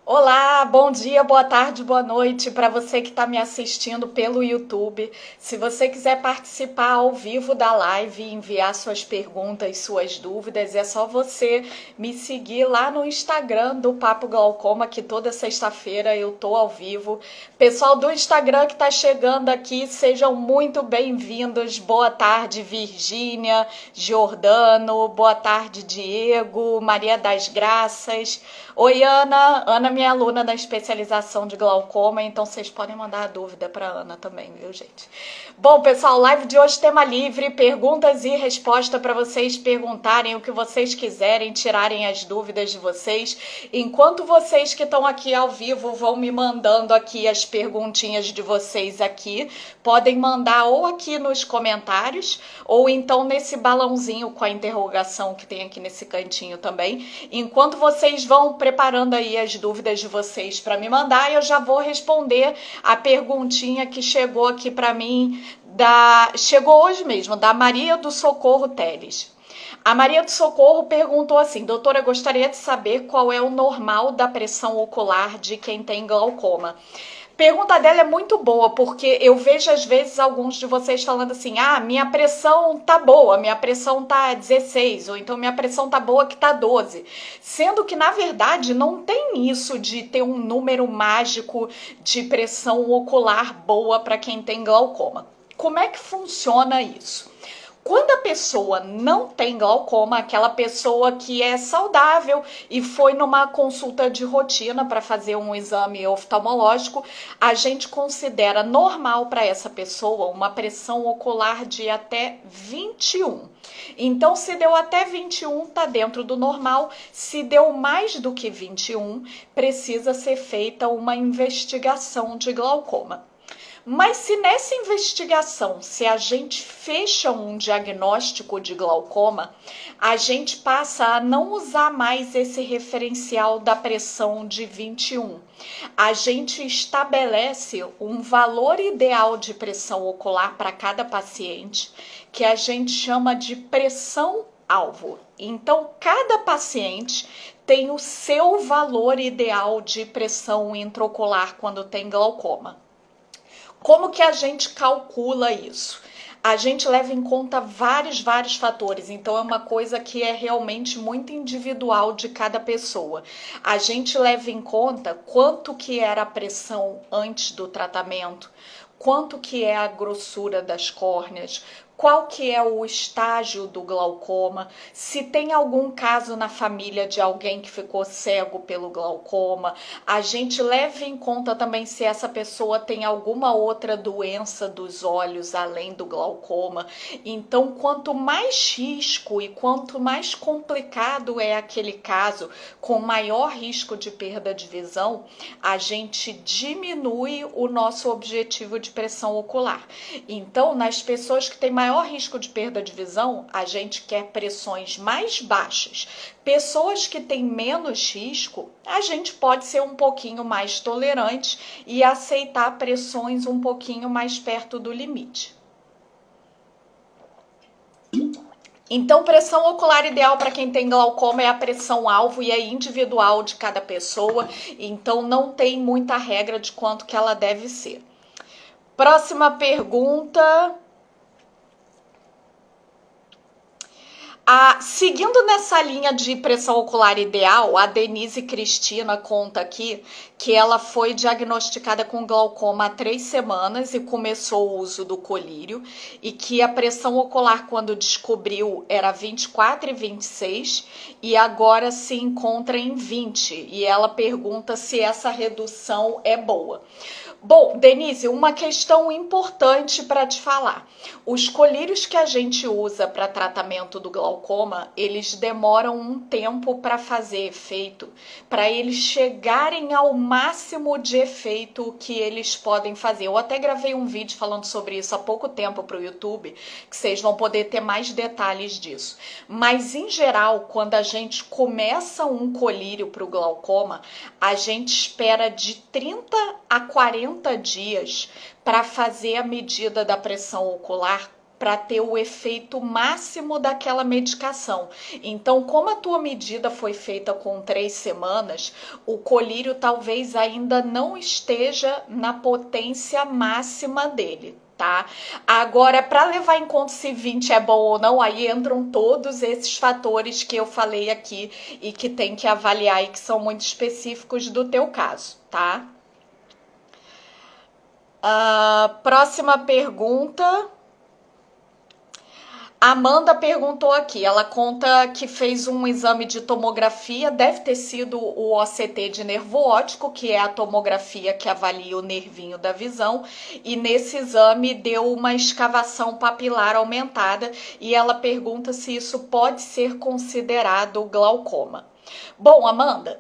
Olá, bom dia, boa tarde, boa noite para você que está me assistindo pelo YouTube. Se você quiser participar ao vivo da live e enviar suas perguntas, suas dúvidas, é só você me seguir lá no Instagram do Papo Glaucoma, que toda sexta-feira eu tô ao vivo. Pessoal do Instagram que está chegando aqui, sejam muito bem-vindos. Boa tarde, Virgínia, Giordano, boa tarde, Diego, Maria das Graças. Oi, Ana. Ana, minha aluna da especialização de glaucoma, então vocês podem mandar a dúvida para Ana também, viu, gente? Bom, pessoal, live de hoje tema livre, perguntas e resposta para vocês perguntarem o que vocês quiserem, tirarem as dúvidas de vocês. Enquanto vocês que estão aqui ao vivo vão me mandando aqui as perguntinhas de vocês aqui, podem mandar ou aqui nos comentários ou então nesse balãozinho com a interrogação que tem aqui nesse cantinho também. Enquanto vocês vão preparando aí as dúvidas de vocês para me mandar, eu já vou responder a perguntinha que chegou aqui para mim, chegou hoje mesmo, da Maria do Socorro Teles. A Maria do Socorro perguntou assim: doutora, eu gostaria de saber qual é o normal da pressão ocular de quem tem glaucoma. Pergunta dela é muito boa, porque eu vejo às vezes alguns de vocês falando assim: ah, minha pressão tá boa, minha pressão tá 16, ou então minha pressão tá boa que tá 12. Sendo que, na verdade, não tem isso de ter um número mágico de pressão ocular boa para quem tem glaucoma. Como é que funciona isso? Quando a pessoa não tem glaucoma, aquela pessoa que é saudável e foi numa consulta de rotina para fazer um exame oftalmológico, a gente considera normal para essa pessoa uma pressão ocular de até 21. Então, se deu até 21, está dentro do normal. Se deu mais do que 21, precisa ser feita uma investigação de glaucoma. Mas se nessa investigação, se a gente fecha um diagnóstico de glaucoma, a gente passa a não usar mais esse referencial da pressão de 21. A gente estabelece um valor ideal de pressão ocular para cada paciente, que a gente chama de pressão-alvo. Então, cada paciente tem o seu valor ideal de pressão intraocular quando tem glaucoma. Como que a gente calcula isso? A gente leva em conta vários fatores, então é uma coisa que é realmente muito individual de cada pessoa. A gente leva em conta quanto que era a pressão antes do tratamento, quanto que é a grossura das córneas, qual que é o estágio do glaucoma, se tem algum caso na família de alguém que ficou cego pelo glaucoma. A gente leva em conta também se essa pessoa tem alguma outra doença dos olhos além do glaucoma. Então, quanto mais risco e quanto mais complicado é aquele caso, com maior risco de perda de visão, a gente diminui o nosso objetivo de pressão ocular. Então, nas pessoas que têm maior risco de perda de visão, a gente quer pressões mais baixas. Pessoas que têm menos risco, a gente pode ser um pouquinho mais tolerante e aceitar pressões um pouquinho mais perto do limite. Então, pressão ocular ideal para quem tem glaucoma é a pressão alvo e é individual de cada pessoa, então não tem muita regra de quanto que ela deve ser. Próxima pergunta. Seguindo nessa linha de pressão ocular ideal, a Denise Cristina conta aqui que ela foi diagnosticada com glaucoma há 3 semanas e começou o uso do colírio, e que a pressão ocular quando descobriu era 24 e 26 e agora se encontra em 20, e ela pergunta se essa redução é boa. Bom, Denise, uma questão importante para te falar. Os colírios que a gente usa para tratamento do glaucoma, eles demoram um tempo para fazer efeito, para eles chegarem ao máximo de efeito que eles podem fazer. Eu até gravei um vídeo falando sobre isso há pouco tempo para o YouTube, que vocês vão poder ter mais detalhes disso. Mas, em geral, quando a gente começa um colírio para o glaucoma, a gente espera de 30 a 40 dias para fazer a medida da pressão ocular para ter o efeito máximo daquela medicação. Então, como a tua medida foi feita com 3 semanas, o colírio talvez ainda não esteja na potência máxima dele. Tá? Agora, para levar em conta se 20 é bom ou não, aí entram todos esses fatores que eu falei aqui e que tem que avaliar e que são muito específicos do teu caso, tá? Próxima pergunta. A Amanda perguntou aqui, ela conta que fez um exame de tomografia, deve ter sido o OCT de nervo óptico, que é a tomografia que avalia o nervinho da visão, e nesse exame deu uma escavação papilar aumentada, e ela pergunta se isso pode ser considerado glaucoma. Bom, Amanda,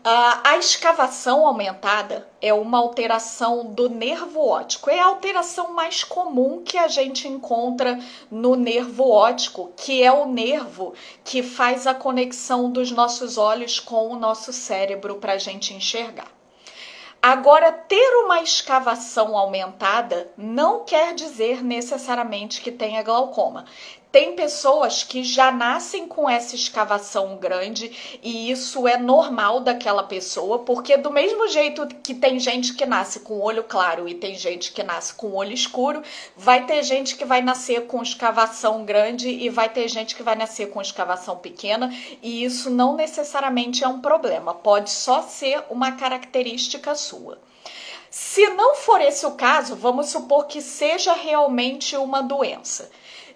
a escavação aumentada é uma alteração do nervo óptico. É a alteração mais comum que a gente encontra no nervo óptico, que é o nervo que faz a conexão dos nossos olhos com o nosso cérebro para a gente enxergar. Agora, ter uma escavação aumentada não quer dizer necessariamente que tenha glaucoma. Tem pessoas que já nascem com essa escavação grande e isso é normal daquela pessoa, porque do mesmo jeito que tem gente que nasce com olho claro e tem gente que nasce com olho escuro, vai ter gente que vai nascer com escavação grande e vai ter gente que vai nascer com escavação pequena, e isso não necessariamente é um problema, pode só ser uma característica sua. Se não for esse o caso, vamos supor que seja realmente uma doença.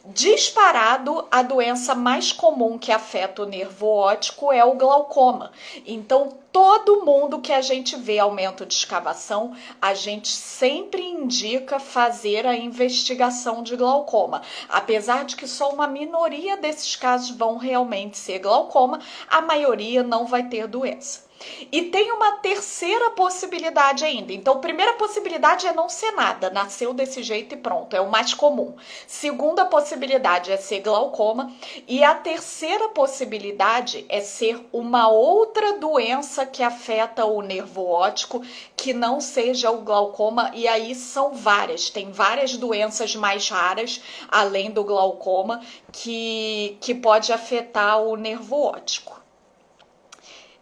Disparado, a doença mais comum que afeta o nervo óptico é o glaucoma. Então, todo mundo que a gente vê aumento de escavação, a gente sempre indica fazer a investigação de glaucoma. Apesar de que só uma minoria desses casos vão realmente ser glaucoma, a maioria não vai ter doença. E tem uma terceira possibilidade ainda. Então, a primeira possibilidade é não ser nada, nasceu desse jeito e pronto, é o mais comum. Segunda possibilidade é ser glaucoma. E a terceira possibilidade é ser uma outra doença que afeta o nervo óptico, que não seja o glaucoma. E aí são várias, tem várias doenças mais raras, além do glaucoma, que pode afetar o nervo óptico.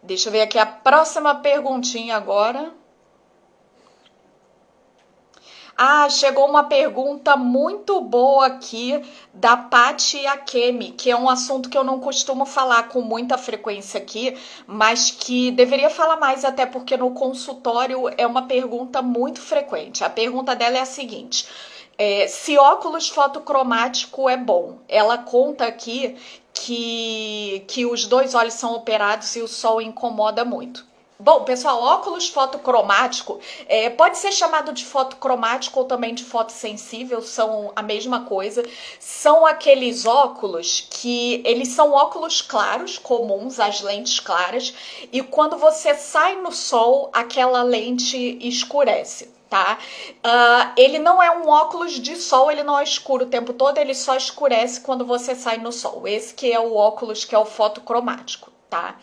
Deixa eu ver aqui a próxima perguntinha agora. Chegou uma pergunta muito boa aqui da Paty Akemi, que é um assunto que eu não costumo falar com muita frequência aqui, mas que deveria falar mais, até porque no consultório é uma pergunta muito frequente. A pergunta dela é a seguinte: se óculos fotocromático é bom? Ela conta aqui que os 2 olhos são operados e o sol incomoda muito. Bom, pessoal, óculos fotocromático pode ser chamado de fotocromático ou também de fotossensível, são a mesma coisa. São aqueles óculos que eles são óculos claros, comuns, as lentes claras, e quando você sai no sol, aquela lente escurece. Tá? Ele não é um óculos de sol, ele não é escuro o tempo todo, ele só escurece quando você sai no sol. Esse que é o óculos que é o fotocromático, tá?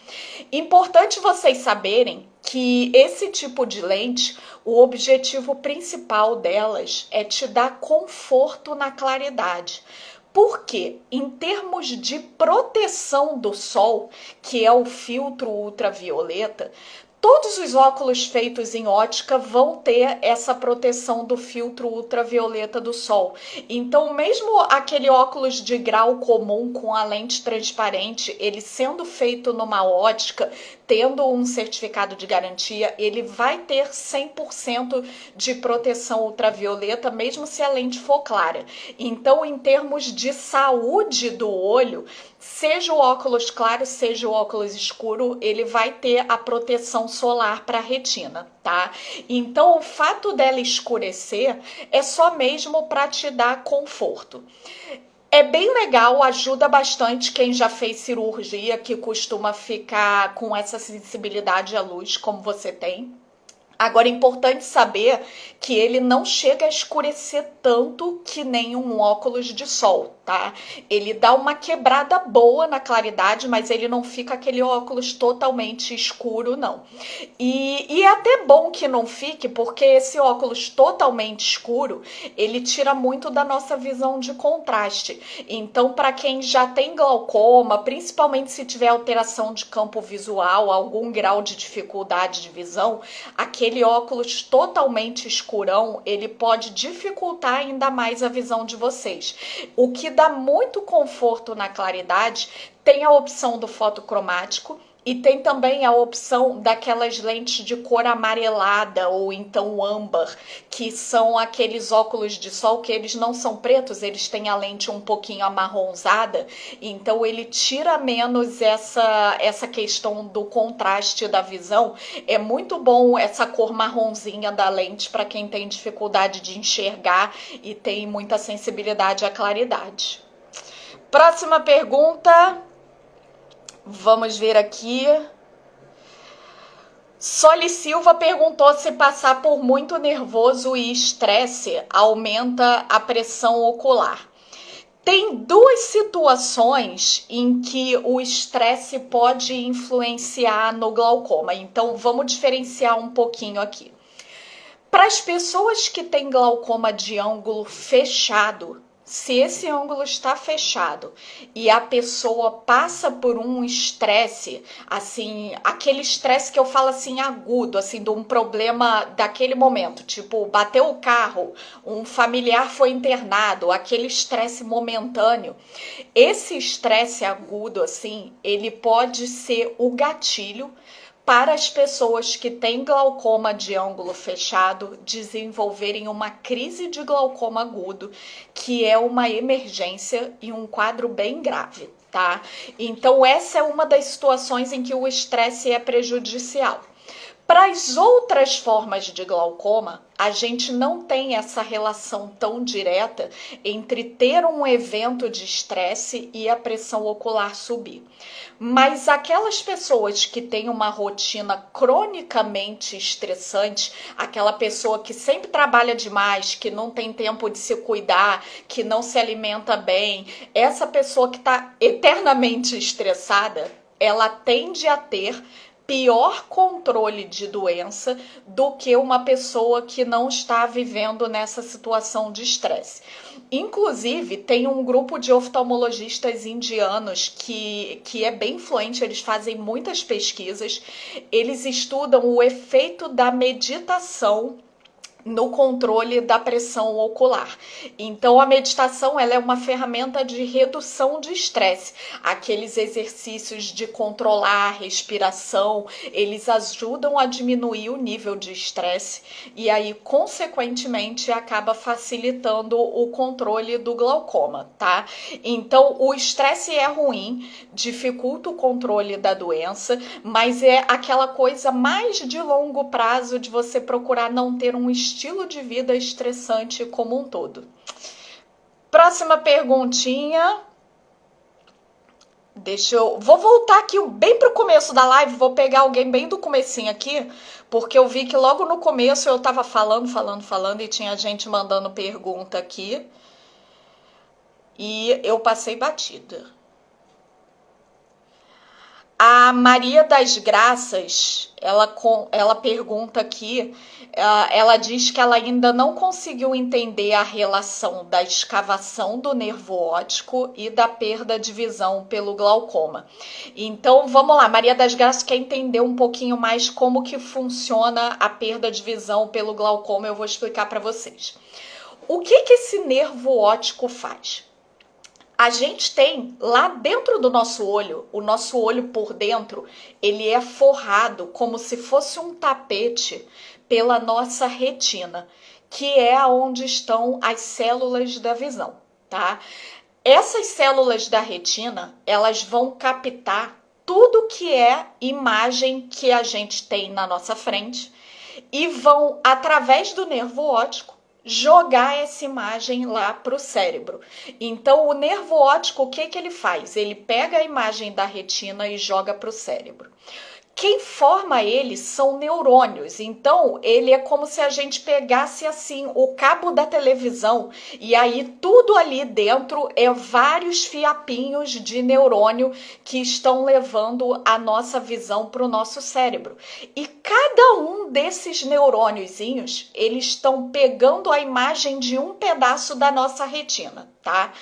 Importante vocês saberem que esse tipo de lente, o objetivo principal delas é te dar conforto na claridade. Porque, em termos de proteção do sol, que é o filtro ultravioleta, todos os óculos feitos em ótica vão ter essa proteção do filtro ultravioleta do sol. Então, mesmo aquele óculos de grau comum com a lente transparente, ele sendo feito numa ótica, tendo um certificado de garantia, ele vai ter 100% de proteção ultravioleta, mesmo se a lente for clara. Então, em termos de saúde do olho, seja o óculos claro, seja o óculos escuro, ele vai ter a proteção solar para a retina, tá? Então, o fato dela escurecer é só mesmo para te dar conforto. É bem legal, ajuda bastante quem já fez cirurgia, que costuma ficar com essa sensibilidade à luz, como você tem. Agora, é importante saber que ele não chega a escurecer tanto que nem um óculos de sol, tá? Ele dá uma quebrada boa na claridade, mas ele não fica aquele óculos totalmente escuro, não. E é até bom que não fique, porque esse óculos totalmente escuro, ele tira muito da nossa visão de contraste. Então, para quem já tem glaucoma, principalmente se tiver alteração de campo visual, algum grau de dificuldade de visão, aquele óculos totalmente escurão, ele pode dificultar ainda mais a visão de vocês. O que dá muito conforto na claridade, tem a opção do fotocromático e tem também a opção daquelas lentes de cor amarelada ou então âmbar, que são aqueles óculos de sol que eles não são pretos, eles têm a lente um pouquinho amarronzada, então ele tira menos essa questão do contraste da visão. É muito bom essa cor marronzinha da lente para quem tem dificuldade de enxergar e tem muita sensibilidade à claridade. Próxima pergunta. Vamos ver aqui. Soli Silva perguntou se passar por muito nervoso e estresse aumenta a pressão ocular. Tem duas situações em que o estresse pode influenciar no glaucoma, então vamos diferenciar um pouquinho aqui. Para as pessoas que têm glaucoma de ângulo fechado, se esse ângulo está fechado e a pessoa passa por um estresse, assim, aquele estresse que eu falo assim agudo, assim, de um problema daquele momento, tipo, bateu o carro, um familiar foi internado, aquele estresse momentâneo, esse estresse agudo, assim, ele pode ser o gatilho para as pessoas que têm glaucoma de ângulo fechado desenvolverem uma crise de glaucoma agudo, que é uma emergência e um quadro bem grave, tá? Então essa é uma das situações em que o estresse é prejudicial. Para as outras formas de glaucoma, a gente não tem essa relação tão direta entre ter um evento de estresse e a pressão ocular subir. Mas aquelas pessoas que têm uma rotina cronicamente estressante, aquela pessoa que sempre trabalha demais, que não tem tempo de se cuidar, que não se alimenta bem, essa pessoa que está eternamente estressada, ela tende a ter pior controle de doença do que uma pessoa que não está vivendo nessa situação de estresse. Inclusive, tem um grupo de oftalmologistas indianos que é bem influente, eles fazem muitas pesquisas, eles estudam o efeito da meditação no controle da pressão ocular. Então a meditação, ela é uma ferramenta de redução de estresse. Aqueles exercícios de controlar a respiração, eles ajudam a diminuir o nível de estresse e aí consequentemente acaba facilitando o controle do glaucoma, tá? Então o estresse é ruim, dificulta o controle da doença, mas é aquela coisa mais de longo prazo de você procurar não ter um estilo de vida estressante como um todo. Próxima perguntinha. Vou voltar aqui bem pro começo da live, vou pegar alguém bem do comecinho aqui, porque eu vi que logo no começo eu tava falando e tinha gente mandando pergunta aqui. E eu passei batida. A Maria das Graças, ela pergunta aqui, ela diz que ela ainda não conseguiu entender a relação da escavação do nervo óptico e da perda de visão pelo glaucoma. Então, vamos lá, Maria das Graças quer entender um pouquinho mais como que funciona a perda de visão pelo glaucoma, eu vou explicar para vocês. O que esse nervo óptico faz? A gente tem lá dentro do nosso olho, o nosso olho por dentro, ele é forrado como se fosse um tapete pela nossa retina, que é onde estão as células da visão, tá? Essas células da retina, elas vão captar tudo que é imagem que a gente tem na nossa frente e vão, através do nervo óptico, jogar essa imagem lá para o cérebro. Então, o nervo óptico, o que ele faz? Ele pega a imagem da retina e joga para o cérebro. quem forma ele são neurônios. Então, ele é como se a gente pegasse assim o cabo da televisão e aí tudo ali dentro é vários fiapinhos de neurônio que estão levando a nossa visão para o nosso cérebro. E cada um desses neurôniozinhos, eles estão pegando a imagem de um pedaço da nossa retina, tá?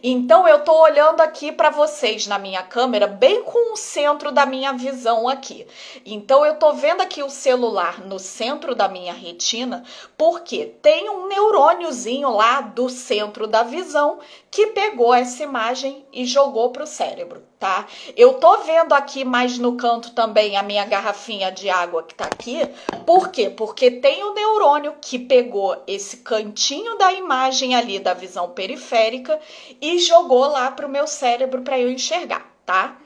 Então, eu tô olhando aqui para vocês na minha câmera, bem com o centro da minha visão aqui. Então, eu tô vendo aqui o celular no centro da minha retina, porque tem um neurôniozinho lá do centro da visão que pegou essa imagem e jogou para o cérebro, tá? Eu tô vendo aqui mais no canto também a minha garrafinha de água que tá aqui. Por quê? Porque tem o neurônio que pegou esse cantinho da imagem ali da visão periférica e jogou lá para o meu cérebro para eu enxergar, tá?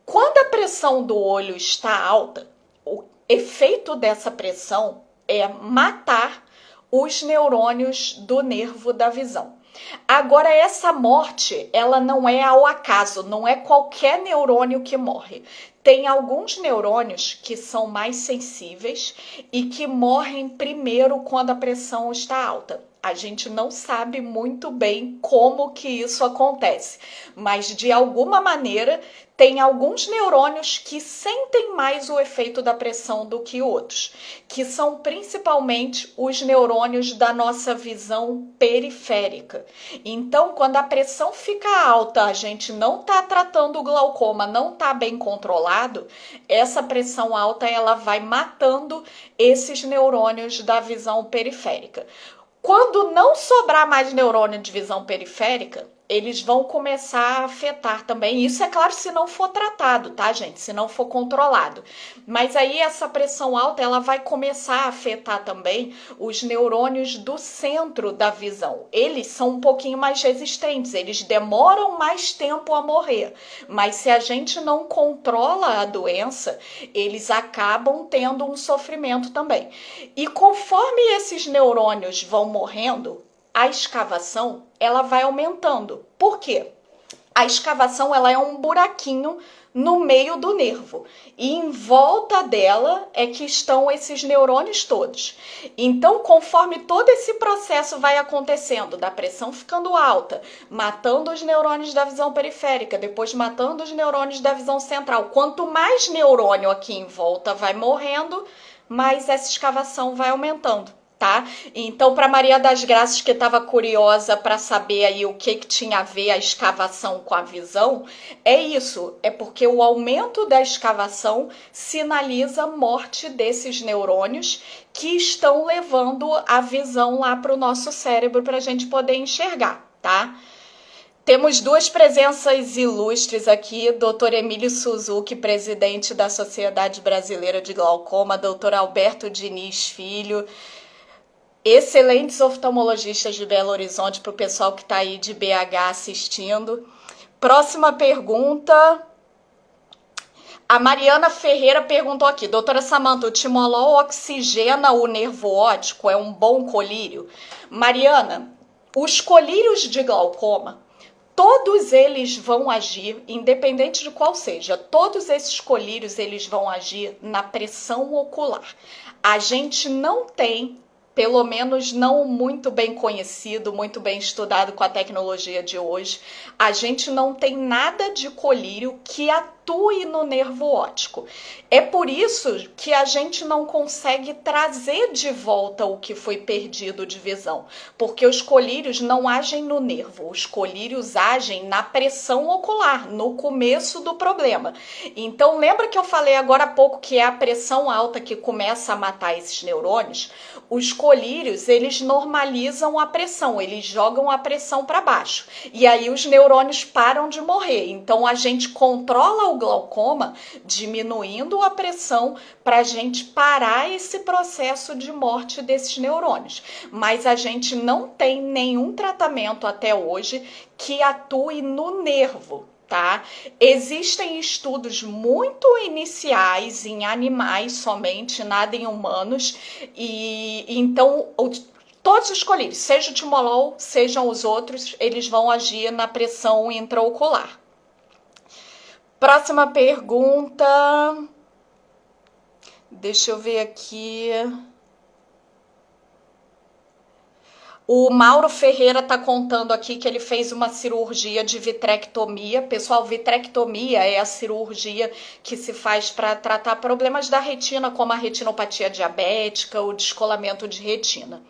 Quando a pressão do olho está alta, o efeito dessa pressão é matar os neurônios do nervo da visão. Agora, essa morte, ela não é ao acaso, não é qualquer neurônio que morre. Tem alguns neurônios que são mais sensíveis e que morrem primeiro quando a pressão está alta. A gente não sabe muito bem como que isso acontece, mas de alguma maneira tem alguns neurônios que sentem mais o efeito da pressão do que outros, que são principalmente os neurônios da nossa visão periférica. Então, quando a pressão fica alta, a gente não está tratando o glaucoma, não está bem controlado, essa pressão alta ela vai matando esses neurônios da visão periférica. Quando não sobrar mais neurônio de visão periférica, eles vão começar a afetar também. Isso é claro se não for tratado, tá, gente? Se não for controlado. Mas aí essa pressão alta, ela vai começar a afetar também os neurônios do centro da visão. Eles são um pouquinho mais resistentes, eles demoram mais tempo a morrer. Mas se a gente não controla a doença, eles acabam tendo um sofrimento também. E conforme esses neurônios vão morrendo, a escavação ela vai aumentando. Por quê? A escavação ela é um buraquinho no meio do nervo e em volta dela é que estão esses neurônios todos. Então, conforme todo esse processo vai acontecendo, da pressão ficando alta, matando os neurônios da visão periférica, depois matando os neurônios da visão central, quanto mais neurônio aqui em volta vai morrendo, mais essa escavação vai aumentando. Tá? Então, para Maria das Graças, que estava curiosa para saber aí o que tinha a ver a escavação com a visão, é isso, é porque o aumento da escavação sinaliza a morte desses neurônios que estão levando a visão lá para o nosso cérebro para a gente poder enxergar, tá? Temos duas presenças ilustres aqui, Dr. Emílio Suzuki, presidente da Sociedade Brasileira de Glaucoma, Dr. Alberto Diniz Filho, excelentes oftalmologistas de Belo Horizonte, para o pessoal que está aí de BH assistindo. Próxima pergunta. A Mariana Ferreira perguntou aqui, doutora Samanta, o timolol oxigena o nervo óptico? É um bom colírio? Mariana, os colírios de glaucoma, todos eles vão agir, independente de qual seja, todos esses colírios eles vão agir na pressão ocular. A gente não tem, pelo menos não muito bem conhecido, muito bem estudado com a tecnologia de hoje, a gente não tem nada de colírio que atue no nervo óptico. É por isso que a gente não consegue trazer de volta o que foi perdido de visão, porque os colírios não agem no nervo, os colírios agem na pressão ocular, no começo do problema. Então, lembra que eu falei agora há pouco que é a pressão alta que começa a matar esses neurônios? Os colírios, eles normalizam a pressão, eles jogam a pressão para baixo. E aí os neurônios param de morrer. Então a gente controla o glaucoma diminuindo a pressão para a gente parar esse processo de morte desses neurônios. Mas a gente não tem nenhum tratamento até hoje que atue no nervo. Tá? Existem estudos muito iniciais em animais somente, nada em humanos, e então todos os colírios, seja o timolol, sejam os outros, eles vão agir na pressão intraocular. Próxima pergunta. Deixa eu ver aqui. O Mauro Ferreira está contando aqui que ele fez uma cirurgia de vitrectomia. Pessoal, vitrectomia é a cirurgia que se faz para tratar problemas da retina, como a retinopatia diabética, o descolamento de retina.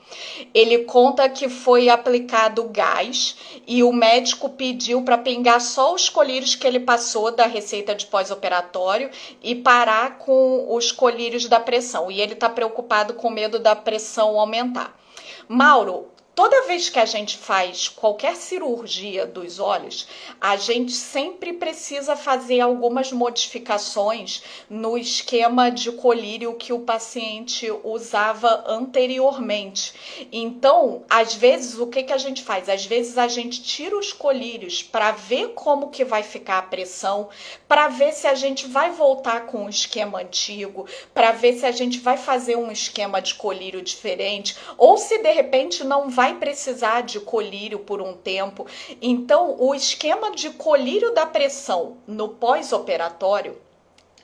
Ele conta que foi aplicado gás e o médico pediu para pingar só os colírios que ele passou da receita de pós-operatório e parar com os colírios da pressão. E ele está preocupado com medo da pressão aumentar. Mauro, toda vez que a gente faz qualquer cirurgia dos olhos, a gente sempre precisa fazer algumas modificações no esquema de colírio que o paciente usava anteriormente. Então, às vezes, o que a gente faz? Às vezes a gente tira os colírios para ver como que vai ficar a pressão, para ver se a gente vai voltar com o esquema antigo, para ver se a gente vai fazer um esquema de colírio diferente, ou se de repente não vai precisar de colírio por um tempo. Então, o esquema de colírio da pressão no pós-operatório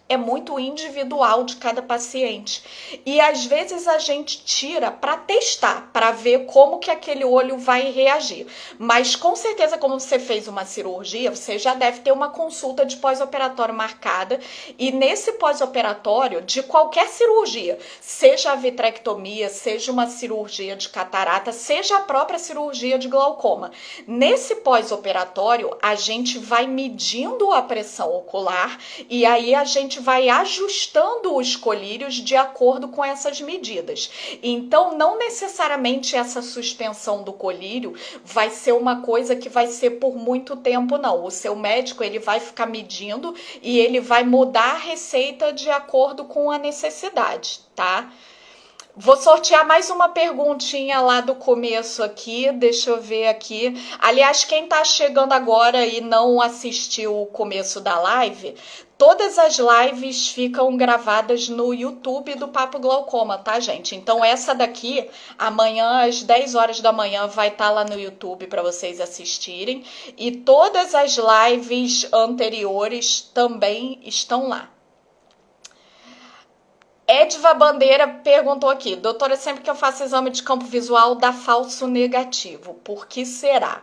é muito individual de cada paciente. E às vezes a gente tira para testar, para ver como que aquele olho vai reagir. Mas com certeza, como você fez uma cirurgia, você já deve ter uma consulta de pós-operatório marcada. E nesse pós-operatório, de qualquer cirurgia, seja a vitrectomia, seja uma cirurgia de catarata, seja a própria cirurgia de glaucoma, nesse pós-operatório, a gente vai medindo a pressão ocular e aí a gente vai ajustando os colírios de acordo com essas medidas. Então, não necessariamente essa suspensão do colírio vai ser uma coisa que vai ser por muito tempo, não. O seu médico, ele vai ficar medindo e ele vai mudar a receita de acordo com a necessidade, tá? Vou sortear mais uma perguntinha lá do começo aqui, deixa eu ver aqui. Aliás, quem tá chegando agora e não assistiu o começo da live, todas as lives ficam gravadas no YouTube do Papo Glaucoma, tá, gente? Então essa daqui, amanhã às 10 horas da manhã, vai estar lá no YouTube para vocês assistirem. E todas as lives anteriores também estão lá. Edva Bandeira perguntou aqui, doutora, sempre que eu faço exame de campo visual dá falso negativo, por que será?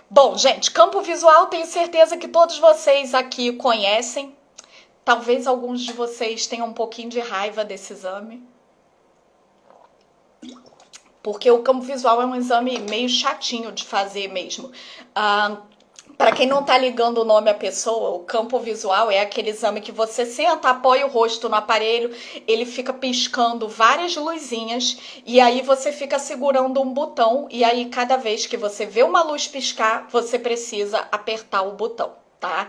Bom, gente, campo visual tenho certeza que todos vocês aqui conhecem, talvez alguns de vocês tenham um pouquinho de raiva desse exame, porque o campo visual é um exame meio chatinho de fazer mesmo. Para quem não tá ligando o nome à pessoa, o campo visual é aquele exame que você senta, apoia o rosto no aparelho, ele fica piscando várias luzinhas e aí você fica segurando um botão e aí cada vez que você vê uma luz piscar, você precisa apertar o botão, tá?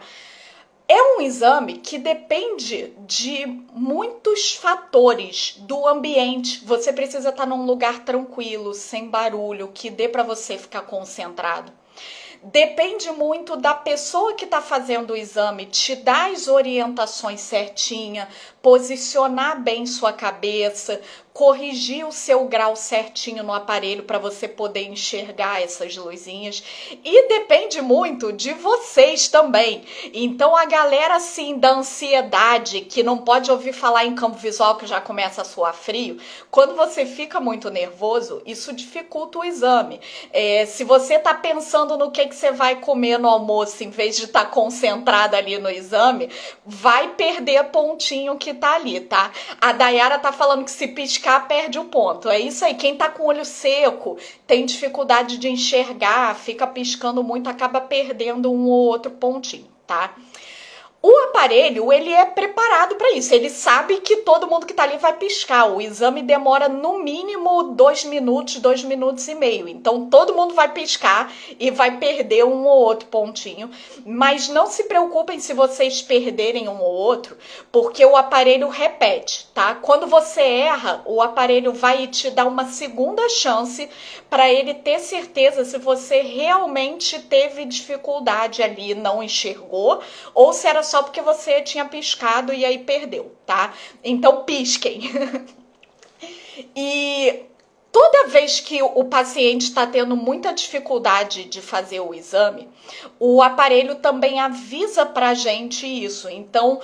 É um exame que depende de muitos fatores do ambiente. Você precisa estar num lugar tranquilo, sem barulho, que dê para você ficar concentrado. Depende muito da pessoa que está fazendo o exame, te dar as orientações certinha, posicionar bem sua cabeça, corrigir o seu grau certinho no aparelho para você poder enxergar essas luzinhas. E depende muito de vocês também. Então a galera assim da ansiedade, que não pode ouvir falar em campo visual que já começa a suar frio, quando você fica muito nervoso, isso dificulta o exame. Se você tá pensando no que você vai comer no almoço, em vez de estar concentrado ali no exame, vai perder pontinho que tá ali, tá? A Dayara tá falando que se piscar perde o ponto. É isso aí. Quem tá com o olho seco, tem dificuldade de enxergar, fica piscando muito, acaba perdendo um ou outro pontinho, tá? O aparelho, ele é preparado para isso. Ele sabe que todo mundo que tá ali vai piscar. O exame demora no mínimo 2 minutos, 2 minutos e meio. Então, todo mundo vai piscar e vai perder um ou outro pontinho. Mas não se preocupem se vocês perderem um ou outro, porque o aparelho repete, tá? Quando você erra, o aparelho vai te dar uma segunda chance para ele ter certeza se você realmente teve dificuldade ali, não enxergou, ou se era só porque você tinha piscado e aí perdeu, tá? Então pisquem. E Toda vez que o paciente está tendo muita dificuldade de fazer o exame, o aparelho também avisa para a gente isso. Então,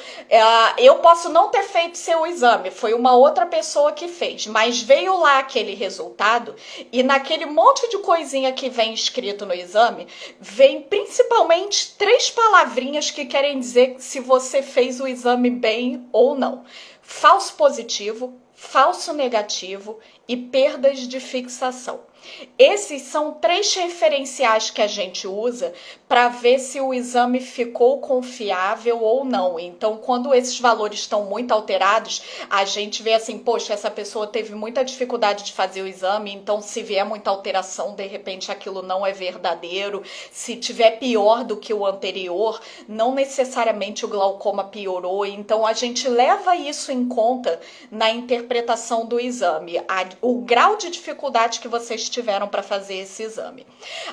eu posso não ter feito seu exame, foi uma outra pessoa que fez, mas veio lá aquele resultado e naquele monte de coisinha que vem escrito no exame, vem principalmente 3 palavrinhas que querem dizer se você fez o exame bem ou não. Falso positivo, falso negativo e perdas de fixação. Esses são 3 referenciais que a gente usa para ver se o exame ficou confiável ou não. Então, quando esses valores estão muito alterados, a gente vê assim, poxa, essa pessoa teve muita dificuldade de fazer o exame, então se vier muita alteração, de repente aquilo não é verdadeiro. Se tiver pior do que o anterior, não necessariamente o glaucoma piorou. Então, a gente leva isso em conta na interpretação do exame, o grau de dificuldade que vocês tiveram para fazer esse exame.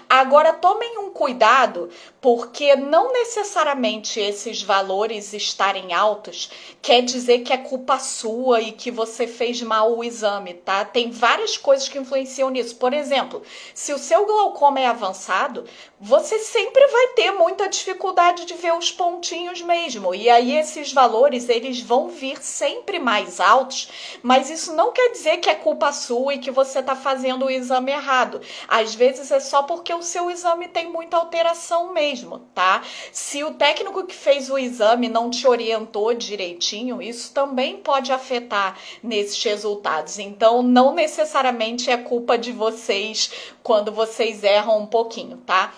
Agora, tomem um cuidado, porque não necessariamente esses valores estarem altos quer dizer que é culpa sua e que você fez mal o exame, tá? Tem várias coisas que influenciam nisso. Por exemplo, se o seu glaucoma é avançado, você sempre vai ter muita dificuldade de ver os pontinhos mesmo. E aí esses valores, eles vão vir sempre mais altos, mas isso não quer dizer que é culpa sua e que você está fazendo o exame errado. Às vezes é só porque o seu exame tem muita alteração mesmo, tá? Se o técnico que fez o exame não te orientou direitinho, isso também pode afetar nesses resultados. Então, não necessariamente é culpa de vocês quando vocês erram um pouquinho, tá?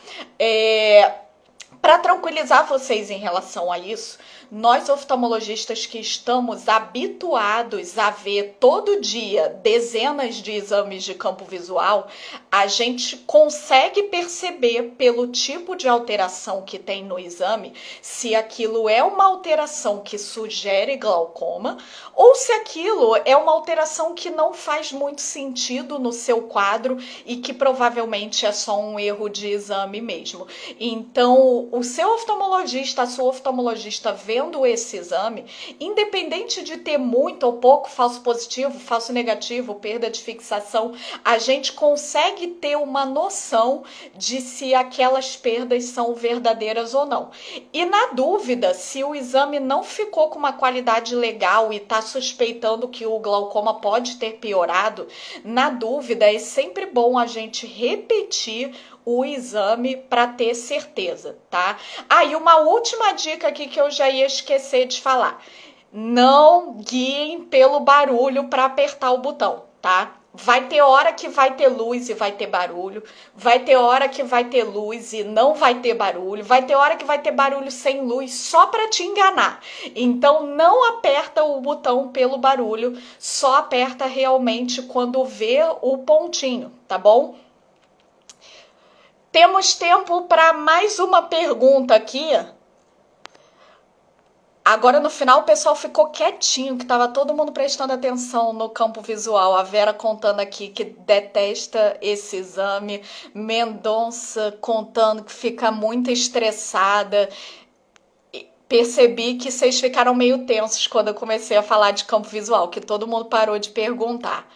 Para tranquilizar vocês em relação a isso, nós oftalmologistas que estamos habituados a ver todo dia dezenas de exames de campo visual, a gente consegue perceber pelo tipo de alteração que tem no exame se aquilo é uma alteração que sugere glaucoma ou se aquilo é uma alteração que não faz muito sentido no seu quadro e que provavelmente é só um erro de exame mesmo. Então, o seu oftalmologista, a sua oftalmologista vendo esse exame, independente de ter muito ou pouco falso positivo, falso negativo, perda de fixação, a gente consegue ter uma noção de se aquelas perdas são verdadeiras ou não. E na dúvida, se o exame não ficou com uma qualidade legal e está suspeitando que o glaucoma pode ter piorado, na dúvida é sempre bom a gente repetir o exame para ter certeza, tá? E uma última dica aqui que eu já ia esquecer de falar. Não guiem pelo barulho para apertar o botão, tá? Vai ter hora que vai ter luz e vai ter barulho, vai ter hora que vai ter luz e não vai ter barulho, vai ter hora que vai ter barulho sem luz só para te enganar. Então não aperta o botão pelo barulho, só aperta realmente quando vê o pontinho, tá bom? Temos tempo para mais uma pergunta aqui. Agora no final o pessoal ficou quietinho, que estava todo mundo prestando atenção no campo visual. A Vera contando aqui que detesta esse exame. Mendonça contando que fica muito estressada. Percebi que vocês ficaram meio tensos quando eu comecei a falar de campo visual, que todo mundo parou de perguntar.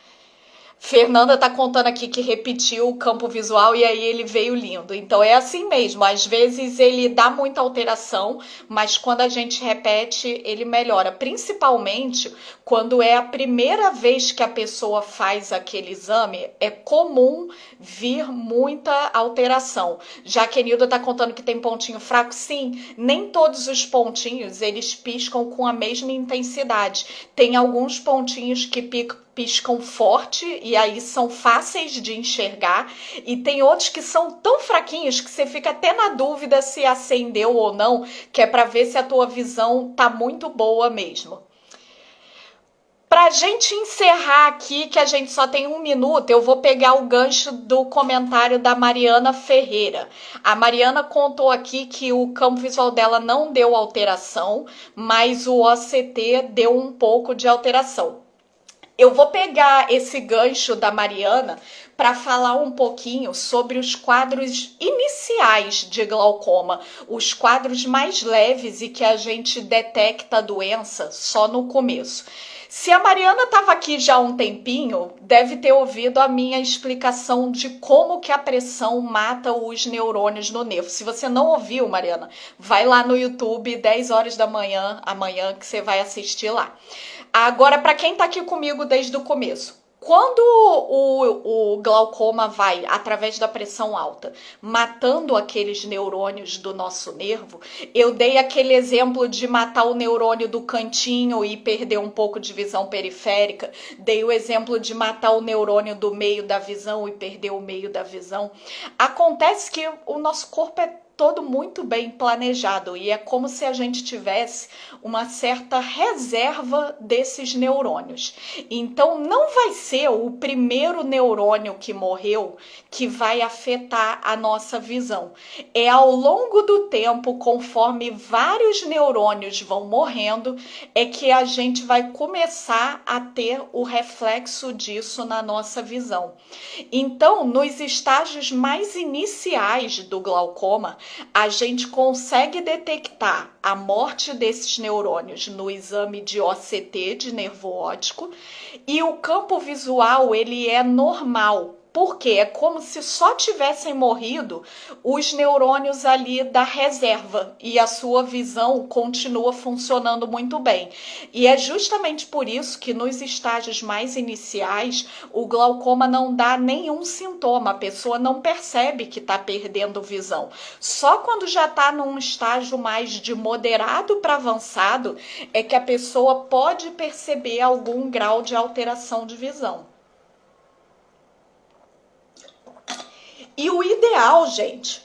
Fernanda tá contando aqui que repetiu o campo visual e aí ele veio lindo. Então é assim mesmo, às vezes ele dá muita alteração, mas quando a gente repete, ele melhora. Principalmente quando é a primeira vez que a pessoa faz aquele exame, é comum vir muita alteração. Já que a Nilda tá contando que tem pontinho fraco, sim, nem todos os pontinhos eles piscam com a mesma intensidade. Tem alguns pontinhos que piscam forte e aí são fáceis de enxergar, e tem outros que são tão fraquinhos que você fica até na dúvida se acendeu ou não, que é para ver se a tua visão tá muito boa mesmo. Pra gente encerrar aqui, que a gente só tem 1 minuto, eu vou pegar o gancho do comentário da Mariana Ferreira. A Mariana contou aqui que o campo visual dela não deu alteração, mas o OCT deu um pouco de alteração. Eu vou pegar esse gancho da Mariana para falar um pouquinho sobre os quadros iniciais de glaucoma, os quadros mais leves e que a gente detecta a doença só no começo. Se a Mariana estava aqui já há um tempinho, deve ter ouvido a minha explicação de como que a pressão mata os neurônios no nervo. Se você não ouviu, Mariana, vai lá no YouTube, 10 horas da manhã, amanhã, que você vai assistir lá. Agora, para quem está aqui comigo desde o começo, quando o glaucoma vai, através da pressão alta, matando aqueles neurônios do nosso nervo, eu dei aquele exemplo de matar o neurônio do cantinho e perder um pouco de visão periférica, dei o exemplo de matar o neurônio do meio da visão e perder o meio da visão. Acontece que o nosso corpo é todo muito bem planejado e é como se a gente tivesse uma certa reserva desses neurônios. Então não vai ser o primeiro neurônio que morreu que vai afetar a nossa visão. É ao longo do tempo, conforme vários neurônios vão morrendo, é que a gente vai começar a ter o reflexo disso na nossa visão. Então, nos estágios mais iniciais do glaucoma, a gente consegue detectar a morte desses neurônios no exame de OCT, de nervo óptico, e o campo visual ele é normal. Porque é como se só tivessem morrido os neurônios ali da reserva e a sua visão continua funcionando muito bem. E é justamente por isso que nos estágios mais iniciais o glaucoma não dá nenhum sintoma, a pessoa não percebe que está perdendo visão. Só quando já está num estágio mais de moderado para avançado é que a pessoa pode perceber algum grau de alteração de visão. E o ideal, gente,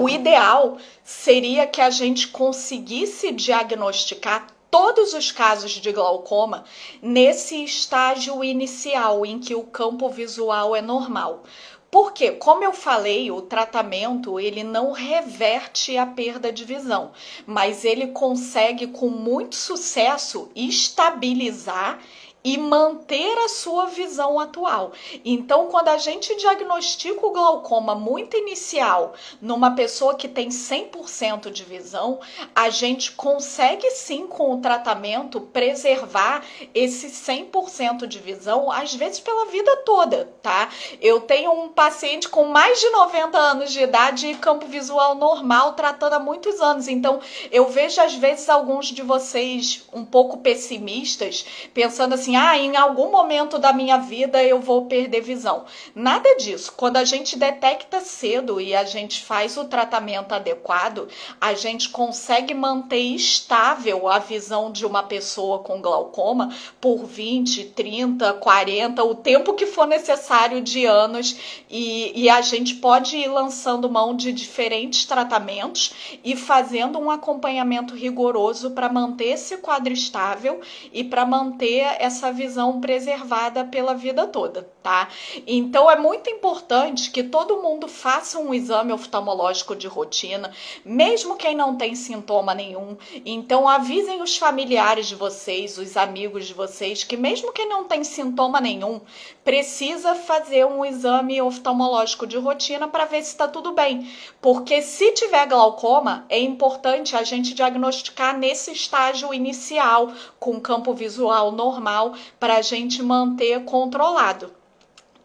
o ideal seria que a gente conseguisse diagnosticar todos os casos de glaucoma nesse estágio inicial em que o campo visual é normal. Porque, como eu falei, o tratamento ele não reverte a perda de visão, mas ele consegue com muito sucesso estabilizar e manter a sua visão atual. Então, quando a gente diagnostica o glaucoma muito inicial numa pessoa que tem 100% de visão, a gente consegue sim, com o tratamento, preservar esse 100% de visão, às vezes pela vida toda, tá? Eu tenho um paciente com mais de 90 anos de idade e campo visual normal, tratando há muitos anos. Então, eu vejo às vezes alguns de vocês um pouco pessimistas, pensando assim, em algum momento da minha vida eu vou perder visão. Nada disso. Quando a gente detecta cedo e a gente faz o tratamento adequado, a gente consegue manter estável a visão de uma pessoa com glaucoma por 20, 30, 40, o tempo que for necessário de anos, e a gente pode ir lançando mão de diferentes tratamentos e fazendo um acompanhamento rigoroso para manter esse quadro estável e para manter essa visão preservada pela vida toda, tá? Então é muito importante que todo mundo faça um exame oftalmológico de rotina, mesmo quem não tem sintoma nenhum. Então avisem os familiares de vocês, os amigos de vocês, que mesmo quem não tem sintoma nenhum, precisa fazer um exame oftalmológico de rotina para ver se está tudo bem. Porque se tiver glaucoma, é importante a gente diagnosticar nesse estágio inicial, com campo visual normal, para a gente manter controlado.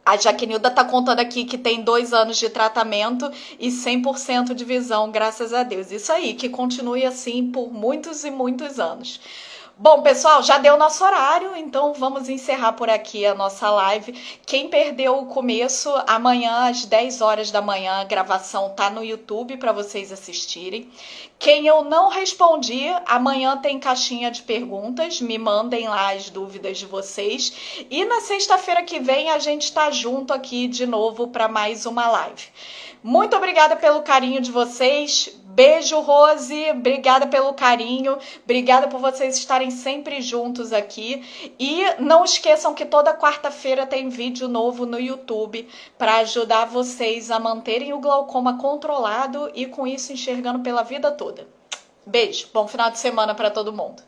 A Jaquenilda tá contando aqui que tem 2 anos de tratamento e 100% de visão, graças a Deus. Isso aí, que continue assim por muitos e muitos anos. Bom, pessoal, já deu nosso horário, então vamos encerrar por aqui a nossa live. Quem perdeu o começo, amanhã às 10 horas da manhã a gravação tá no YouTube para vocês assistirem. Quem eu não respondi, amanhã tem caixinha de perguntas, me mandem lá as dúvidas de vocês. E na sexta-feira que vem a gente tá junto aqui de novo para mais uma live. Muito obrigada pelo carinho de vocês. Beijo, Rose. Obrigada pelo carinho. Obrigada por vocês estarem sempre juntos aqui. E não esqueçam que toda quarta-feira tem vídeo novo no YouTube para ajudar vocês a manterem o glaucoma controlado e com isso enxergando pela vida toda. Beijo. Bom final de semana para todo mundo.